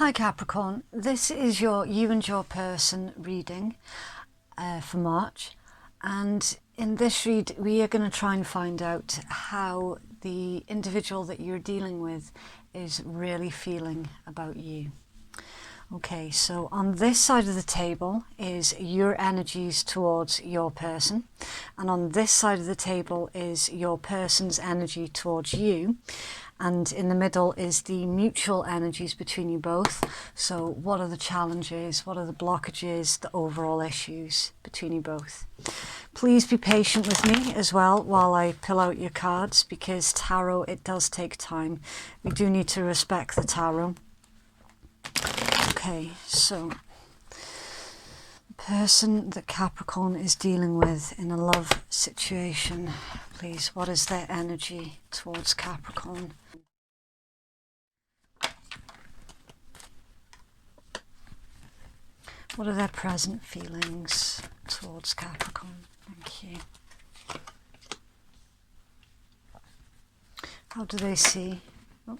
Hi Capricorn, this is your you and your person reading for March, and in this read we are going to try and find out how the individual that you're dealing with is really feeling about you. Okay, so on this side of the table is your energies towards your person, and on this side of the table is your person's energy towards you, and in the middle is the mutual energies between you both. So what are the challenges, what are the blockages, the overall issues between you both? Please be patient with me as well while I pull out your cards, because tarot, it does take time. We do need to respect the tarot. Okay, so the person that Capricorn is dealing with in a love situation, please, what is their energy towards Capricorn? What are their present feelings towards Capricorn? Thank you. How do they see? Oh.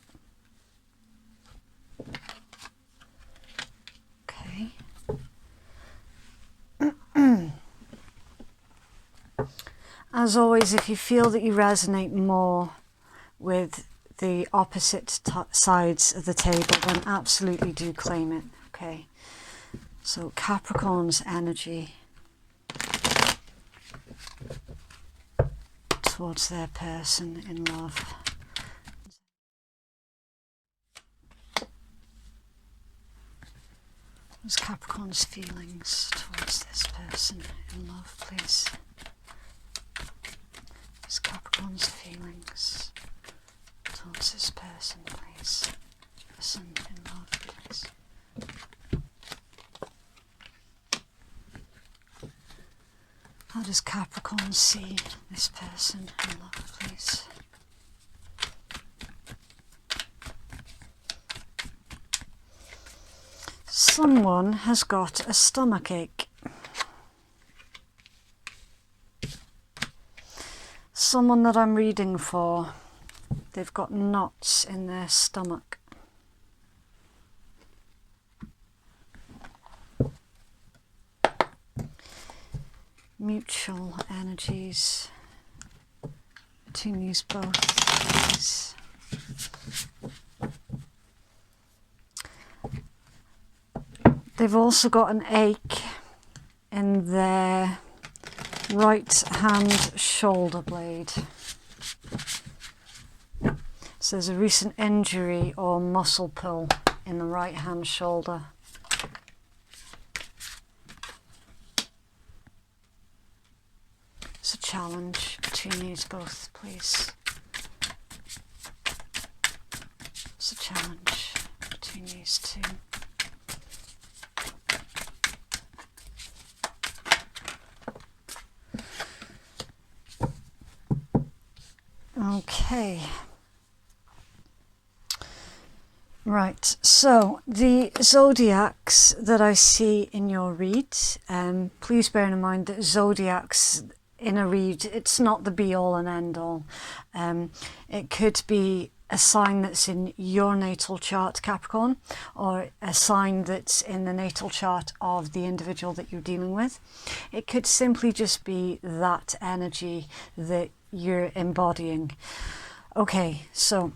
Okay. As always, if you feel that you resonate more with the opposite sides of the table, then absolutely do claim it. Okay. So Capricorn's energy towards their person in love. What's Capricorn's feelings towards this person in love, please? What's Capricorn's feelings towards this person, please? Person in love, please. How does Capricorn see this person in love, please? Someone has got a stomachache. Someone that I'm reading for, they've got knots in their stomach. Mutual energies between these both. Please. They've also got an ache in their right hand shoulder blade. So there's a recent injury or muscle pull in the right hand shoulder. It's a challenge between these both, please. It's a challenge between these two. Okay. Right, so the zodiacs that I see in your read, please bear in mind that zodiacs in a read, it's not the be all and end all. It could be a sign that's in your natal chart, Capricorn, or a sign that's in the natal chart of the individual that you're dealing with. It could simply just be that energy that you're embodying. Okay, so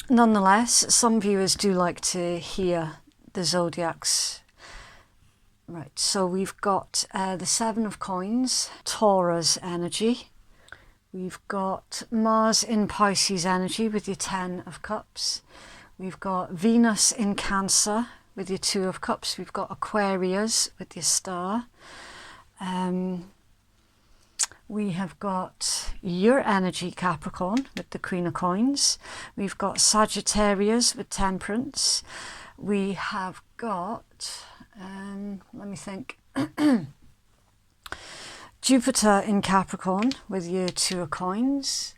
nonetheless, some viewers do like to hear the zodiacs. Right, so we've got the Seven of Coins, Taurus energy. We've got Mars in Pisces energy with your Ten of Cups. We've got Venus in Cancer with your Two of Cups. We've got Aquarius with your Star. We have got your energy, Capricorn, with the Queen of Coins. We've got Sagittarius with Temperance. We have got, let me think, Jupiter in Capricorn with your Two of Coins.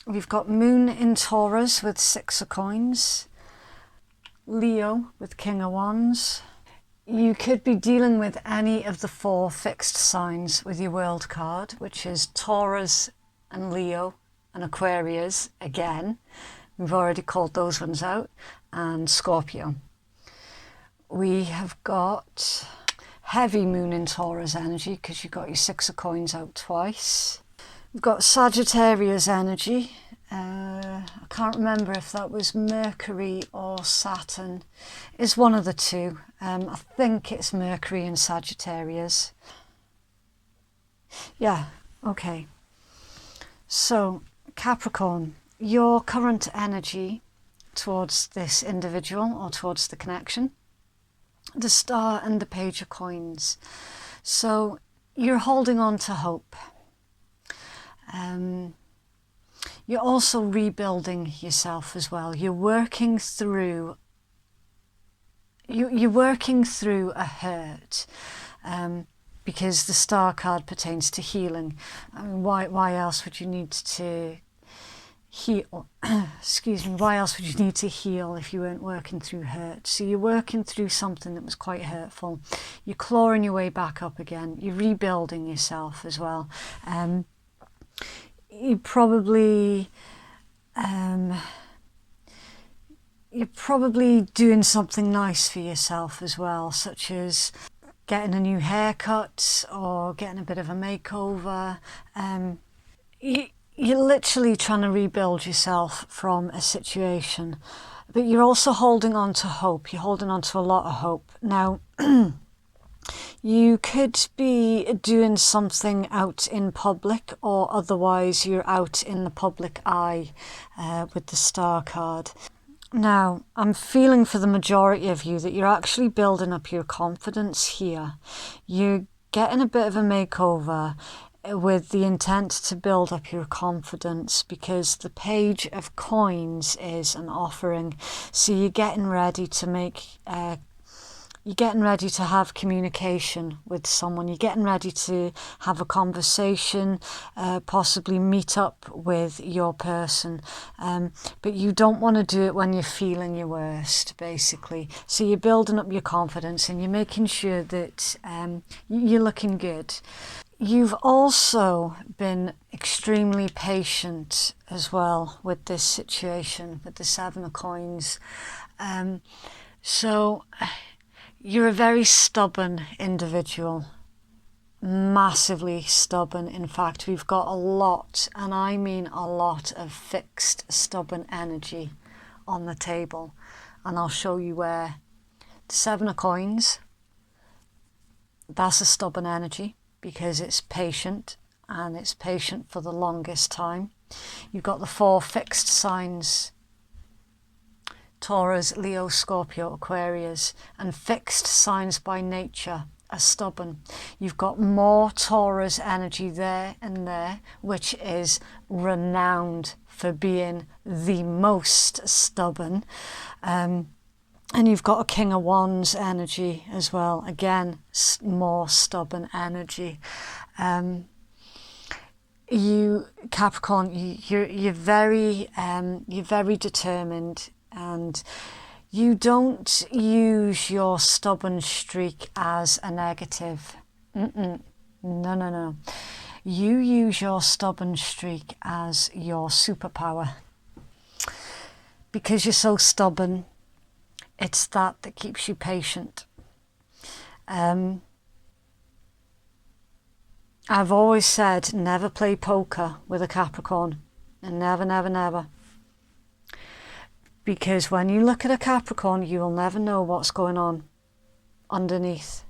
We've got Moon in Taurus with Six of Coins. Leo with King of Wands. You could be dealing with any of the four fixed signs with your World card, which is Taurus and Leo and Aquarius again. We've already called those ones out. And Scorpio. We have got heavy moon in Taurus energy because you've got your Six of Coins out twice. We've got Sagittarius energy. I can't remember if that was Mercury or Saturn. It's one of the two. I think it's Mercury and Sagittarius. Yeah, okay. So, Capricorn, your current energy towards this individual or towards the connection, the Star and the Page of Coins. So, you're holding on to hope. You're also rebuilding yourself as well. You're working through a hurt, because the Star card pertains to healing. I mean, why else would you need to heal? Excuse me. Why else would you need to heal if you weren't working through hurt? So you're working through something that was quite hurtful. You're clawing your way back up again. You're rebuilding yourself as well. You're probably doing something nice for yourself as well, such as getting a new haircut or getting a bit of a makeover. You're literally trying to rebuild yourself from a situation, but you're also holding on to hope. You're holding on to a lot of hope. Now, you could be doing something out in public, or otherwise you're out in the public eye with the Star card. Now, I'm feeling for the majority of you that you're actually building up your confidence here. You're getting a bit of a makeover with the intent to build up your confidence, because the Page of Coins is an offering. So you're getting ready to have communication with someone. You're getting ready to have a conversation, possibly meet up with your person. But you don't want to do it when you're feeling your worst, basically. So you're building up your confidence and you're making sure that you're looking good. You've also been extremely patient as well with this situation, with the Seven of Coins. So you're a very stubborn individual, massively stubborn. In fact, we've got a lot, and I mean a lot, of fixed, stubborn energy on the table. And I'll show you where. The Seven of Coins, that's a stubborn energy because it's patient, and it's patient for the longest time. You've got the four fixed signs: Taurus, Leo, Scorpio, Aquarius, and fixed signs by nature are stubborn. You've got more Taurus energy there and there, which is renowned for being the most stubborn. And you've got a King of Wands energy as well. Again, more stubborn energy. You, Capricorn, you're very determined, and you don't use your stubborn streak as a negative. No. You use your stubborn streak as your superpower. Because you're so stubborn, it's that keeps you patient. I've always said never play poker with a Capricorn. And never. Because when you look at a Capricorn, you will never know what's going on underneath.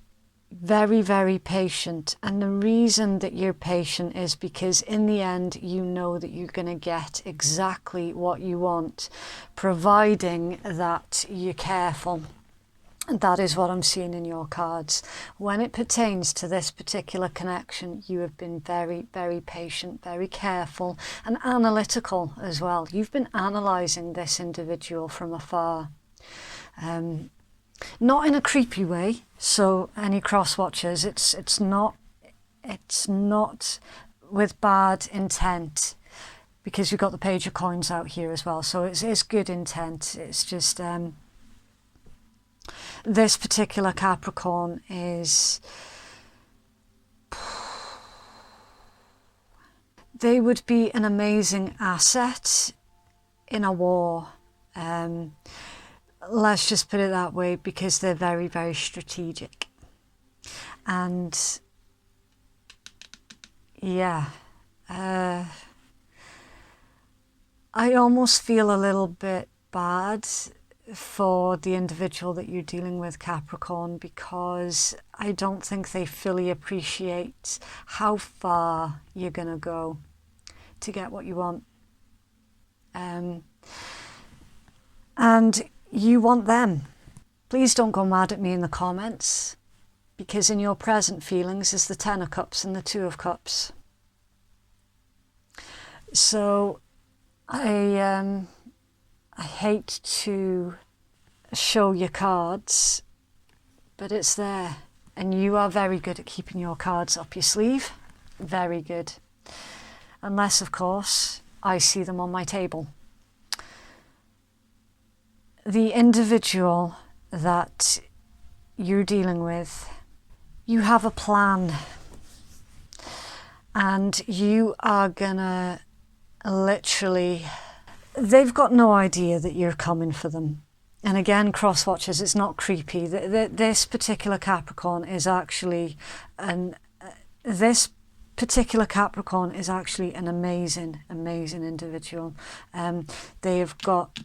Very, very patient. And the reason that you're patient is because in the end, you know that you're going to get exactly what you want, providing that you're careful. That is what I'm seeing in your cards. When it pertains to this particular connection, you have been very, very patient, very careful, and analytical as well. You've been analysing this individual from afar. Not in a creepy way. So any cross watchers, it's not with bad intent, because you've got the Page of Coins out here as well. So it's good intent. It's just this particular Capricorn they would be an amazing asset in a war. Let's just put it that way, because they're very, very strategic. And yeah, I almost feel a little bit bad for the individual that you're dealing with, Capricorn, because I don't think they fully appreciate how far you're going to go to get what you want. And you want them. Please don't go mad at me in the comments, because in your present feelings is the Ten of Cups and the Two of Cups. So I hate to show your cards, but it's there. And you are very good at keeping your cards up your sleeve. Very good. Unless, of course, I see them on my table. The individual that you're dealing with, you have a plan. And you are gonna literally... They've got no idea that you're coming for them. And again, cross watchers, it's not creepy. This particular Capricorn is actually an amazing, amazing individual. They've got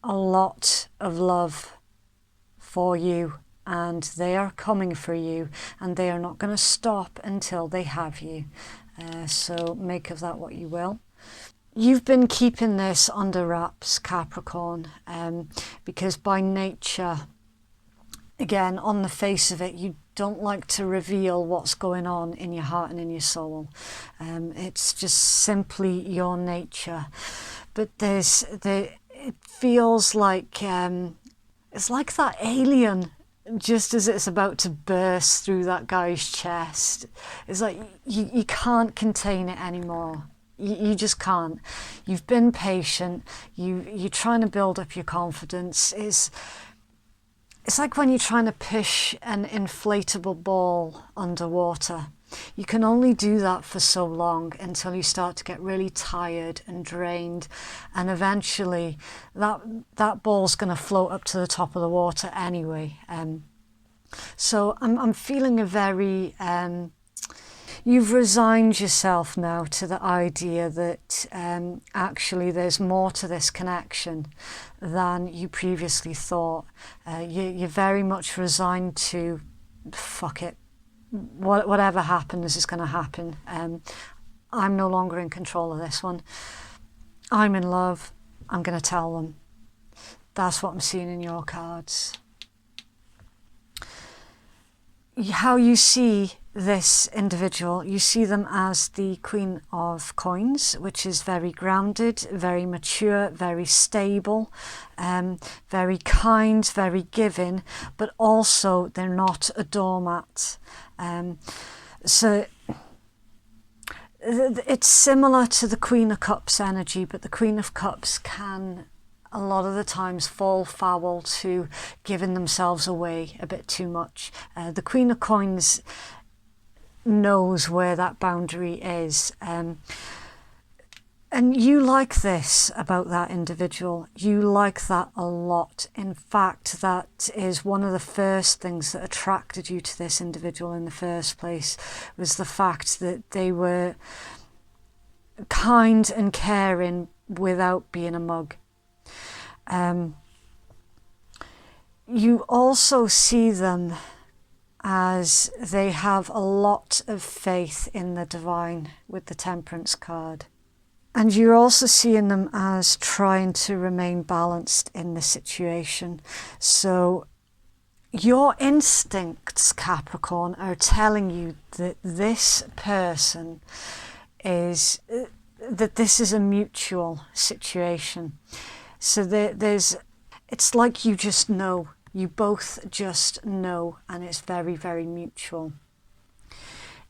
a lot of love for you, and they are coming for you, and they are not going to stop until they have you. So make of that what you will. You've been keeping this under wraps, Capricorn, because by nature, again, on the face of it, you don't like to reveal what's going on in your heart and in your soul. It's just simply your nature. But it feels like, it's like that alien, just as it's about to burst through that guy's chest. It's like you can't contain it anymore. You just can't. You've been patient. You're trying to build up your confidence. It's like when you're trying to push an inflatable ball underwater. You can only do that for so long until you start to get really tired and drained, and eventually that ball's going to float up to the top of the water anyway. So I'm feeling a very... You've resigned yourself now to the idea that actually there's more to this connection than you previously thought. You're very much resigned to, fuck it, whatever happens is going to happen. I'm no longer in control of this one. I'm in love. I'm going to tell them. That's what I'm seeing in your cards. How you see this individual, you see them as the Queen of Coins, which is very grounded, very mature, very stable, very kind, very giving, but also they're not a doormat. So it's similar to the Queen of Cups energy, but the Queen of Cups can a lot of the times fall foul to giving themselves away a bit too much. The Queen of Coins knows where that boundary is. And you like this about that individual. You like that a lot. In fact, that is one of the first things that attracted you to this individual in the first place, was the fact that they were kind and caring without being a mug. You also see them as they have a lot of faith in the divine with the Temperance card. And you're also seeing them as trying to remain balanced in the situation. So your instincts, Capricorn, are telling you that this person is, that this is a mutual situation. So it's like you just know. You both just know, and it's very, very mutual.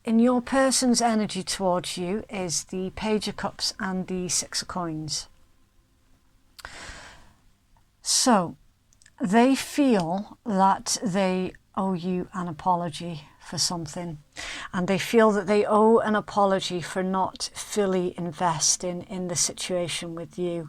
In your person's energy towards you is the Page of Cups and the Six of Coins. So they feel that they owe you an apology for something. and they feel that they owe an apology for not fully investing in the situation with you.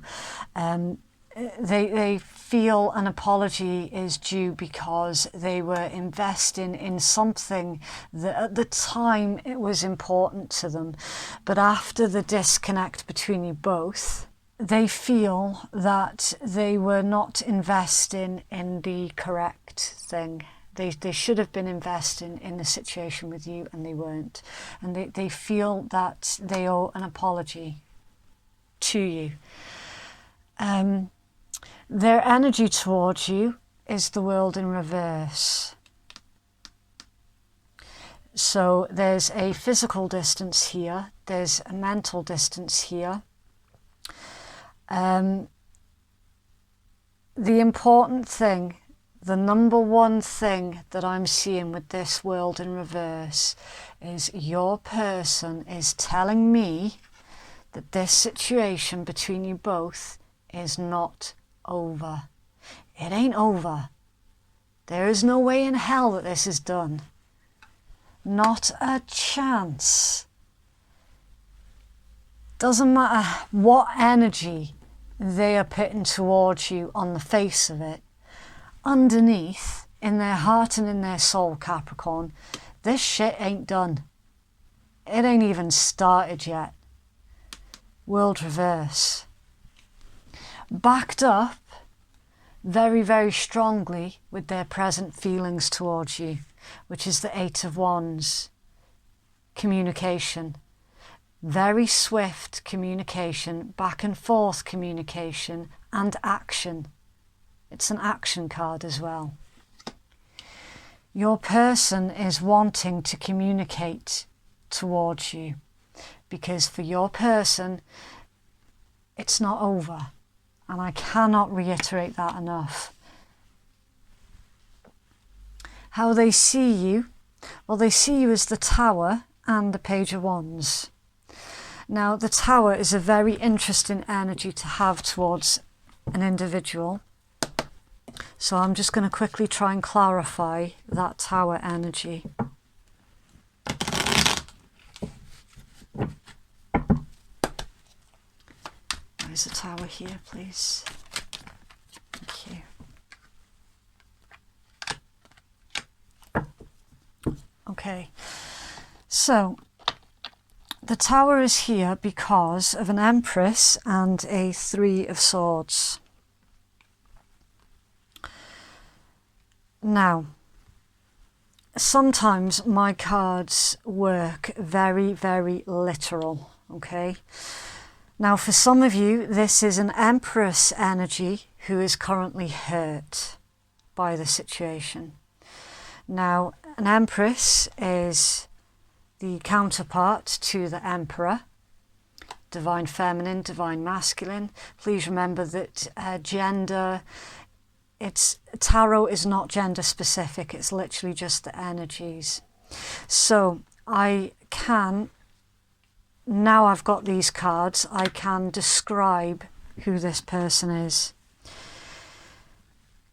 They feel an apology is due because they were investing in something that at the time it was important to them. But after the disconnect between you both, they feel that they were not investing in the correct thing. They should have been investing in the situation with you and they weren't. And they feel that they owe an apology to you. Their energy towards you is the world in reverse. So there's a physical distance here, there's a mental distance here. The important thing, the number one thing that I'm seeing with this world in reverse is your person is telling me that this situation between you both is not over. It ain't over. There is no way in hell that this is done. Not a chance. Doesn't matter what energy they are putting towards you on the face of it. Underneath, in their heart and in their soul, Capricorn, this shit ain't done. It ain't even started yet. World reverse. Backed up very, very strongly with their present feelings towards you, which is the Eight of Wands. Communication. Very swift communication, back and forth communication, and action. It's an action card as well. Your person is wanting to communicate towards you, because for your person, it's not over. And I cannot reiterate that enough. How they see you? Well, they see you as the Tower and the Page of Wands. Now, the Tower is a very interesting energy to have towards an individual. So I'm just going to quickly try and clarify that Tower energy. Where's the Tower here, please? Thank you. Okay, so the Tower is here because of an Empress and a Three of Swords. Now, sometimes my cards work very, very literal, okay? Now, for some of you, this is an Empress energy who is currently hurt by the situation. Now, an Empress is the counterpart to the Emperor, divine feminine, divine masculine. Please remember that tarot is not gender specific, it's literally just the energies. So I can, now I've got these cards, I can describe who this person is.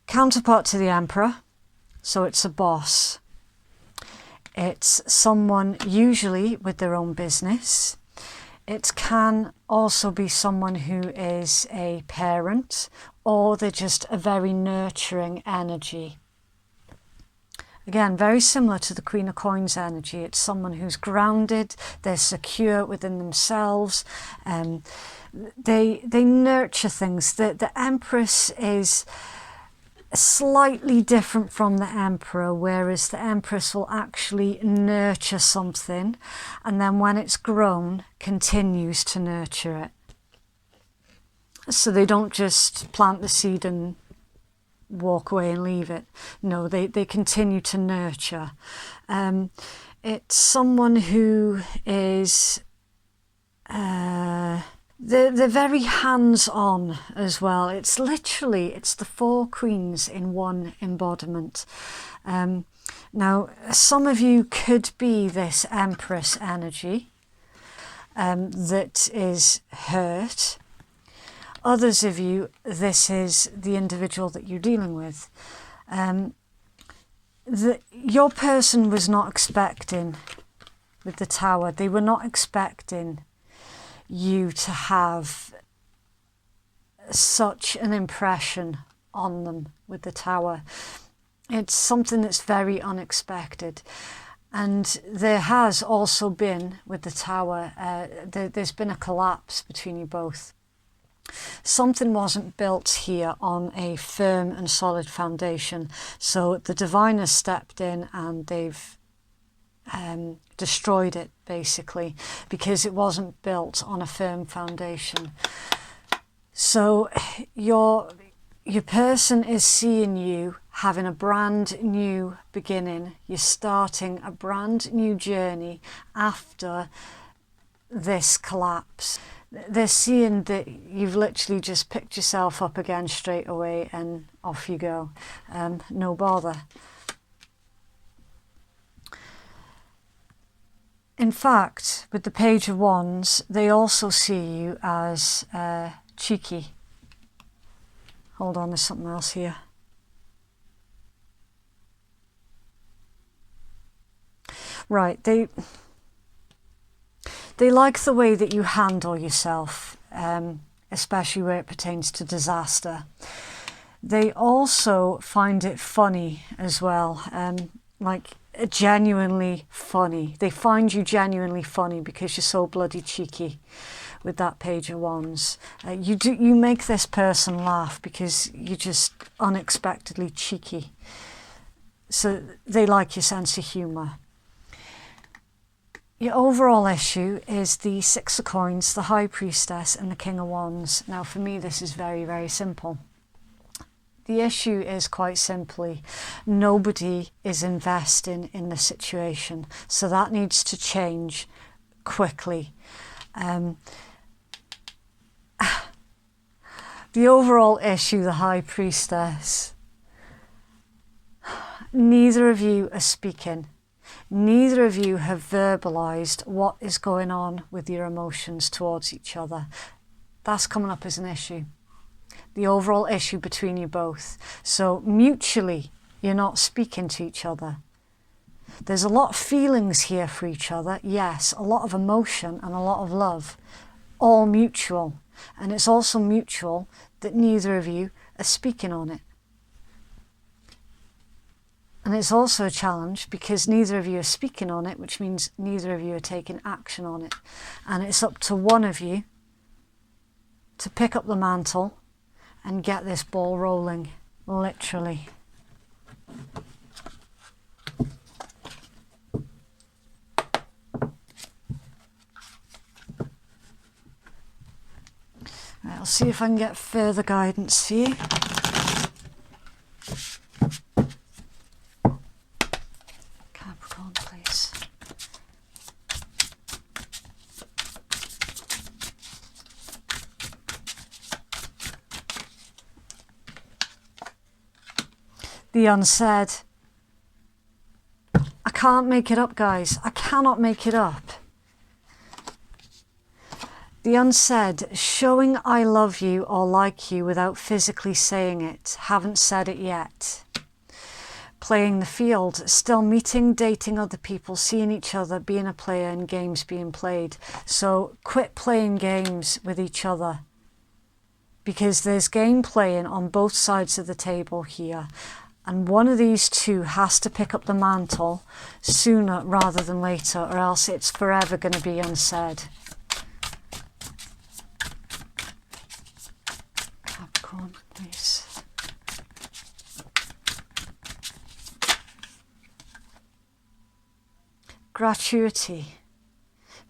Counterpart to the Emperor, so it's a boss. It's someone usually with their own business. It can also be someone who is a parent, or they're just a very nurturing energy. Again, very similar to the Queen of Coins energy. It's someone who's grounded, they're secure within themselves, they nurture things. The Empress is slightly different from the Emperor, whereas the Empress will actually nurture something, and then when it's grown, continues to nurture it. So they don't just plant the seed and walk away and leave it. No, they continue to nurture. It's someone who is they're very hands-on as well. It's the four queens in one embodiment. Now, some of you could be this Empress energy that is hurt. Others of you, this is the individual that you're dealing with. Your person was not expecting with the Tower. They were not expecting you to have such an impression on them with the Tower. It's something that's very unexpected. And there has also been, with the Tower, there's been a collapse between you both. Something wasn't built here on a firm and solid foundation. So the divine has stepped in and they've destroyed it, basically, because it wasn't built on a firm foundation. So your person is seeing you having a brand new beginning. You're starting a brand new journey after this collapse. They're seeing that you've literally just picked yourself up again straight away and off you go. No bother. In fact, with the Page of Wands, they also see you as cheeky. Hold on, there's something else here. Right, they like the way that you handle yourself, especially where it pertains to disaster. They also find it funny as well, like genuinely funny. They find you genuinely funny because you're so bloody cheeky with that Page of Wands. You make this person laugh because you're just unexpectedly cheeky. So they like your sense of humour. Your overall issue is the Six of Coins, the High Priestess and the King of Wands. Now for me this is very, very simple. The issue is quite simply nobody is investing in the situation. So that needs to change quickly. The overall issue, the High Priestess, neither of you are speaking. Neither of you have verbalized what is going on with your emotions towards each other. That's coming up as an issue. The overall issue between you both. So mutually, you're not speaking to each other. There's a lot of feelings here for each other. Yes, a lot of emotion and a lot of love. All mutual. And it's also mutual that neither of you are speaking on it. And it's also a challenge because neither of you are speaking on it, which means neither of you are taking action on it. And it's up to one of you to pick up the mantle and get this ball rolling, literally. Right, I'll see if I can get further guidance for you. Capricorn, please. The unsaid. I can't make it up, guys. I cannot make it up. The unsaid, showing I love you or like you without physically saying it. Haven't said it yet. Playing the field, still meeting, dating other people, seeing each other, being a player and games being played. So quit playing games with each other. Because there's game playing on both sides of the table here. And one of these two has to pick up the mantle sooner rather than later, or else it's forever going to be unsaid. Capricorn, please. Gratuity.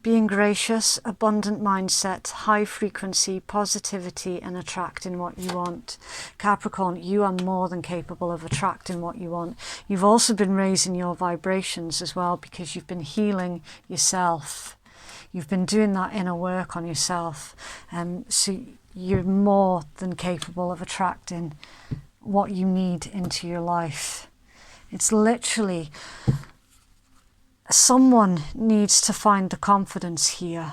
Being gracious, abundant mindset, high frequency, positivity and attracting what you want. Capricorn, you are more than capable of attracting what you want. You've also been raising your vibrations as well because you've been healing yourself. You've been doing that inner work on yourself. So you're more than capable of attracting what you need into your life. It's literally... someone needs to find the confidence here.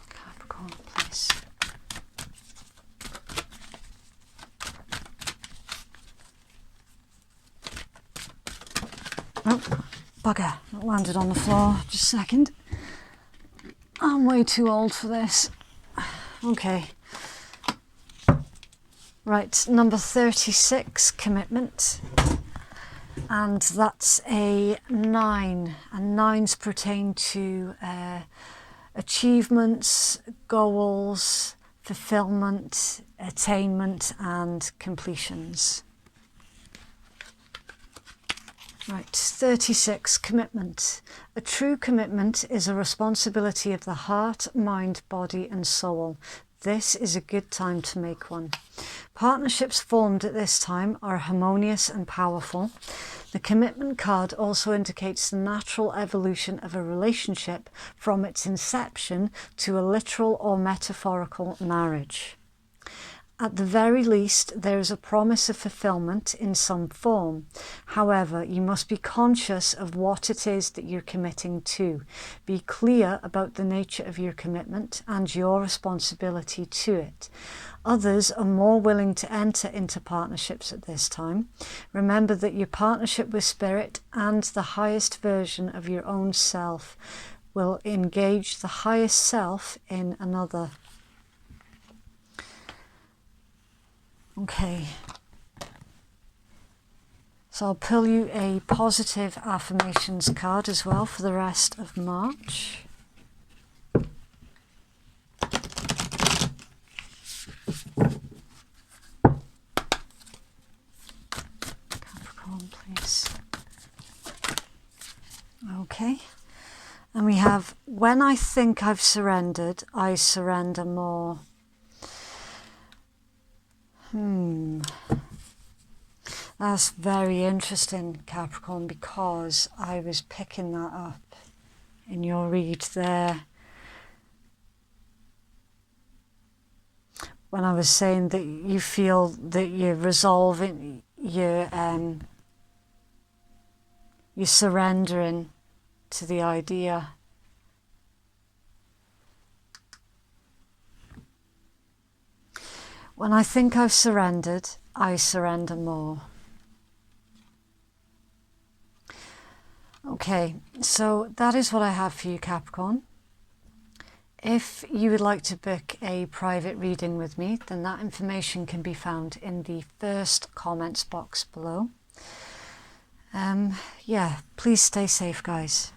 Capricorn, please. Oh, bugger, it landed on the floor. Just a second. I'm way too old for this. Okay. Right, number 36, commitment. And that's a 9. And 9s pertain to achievements, goals, fulfillment, attainment, and completions. Right, 36, commitment. A true commitment is a responsibility of the heart, mind, body, and soul. This is a good time to make one. Partnerships formed at this time are harmonious and powerful. The commitment card also indicates the natural evolution of a relationship from its inception to a literal or metaphorical marriage. At the very least, there is a promise of fulfillment in some form. However, you must be conscious of what it is that you're committing to. Be clear about the nature of your commitment and your responsibility to it. Others are more willing to enter into partnerships at this time. Remember that your partnership with Spirit and the highest version of your own self will engage the highest self in another. Okay, so I'll pull you a positive affirmations card as well for the rest of March. Capricorn, please. Okay, and we have, when I think I've surrendered, I surrender more. That's very interesting, Capricorn, because I was picking that up in your read there. When I was saying that you feel that you're resolving, you're surrendering to the idea. When I think I've surrendered, I surrender more. Okay, so that is what I have for you, Capricorn. If you would like to book a private reading with me, then that information can be found in the first comments box below. Yeah, please stay safe, guys.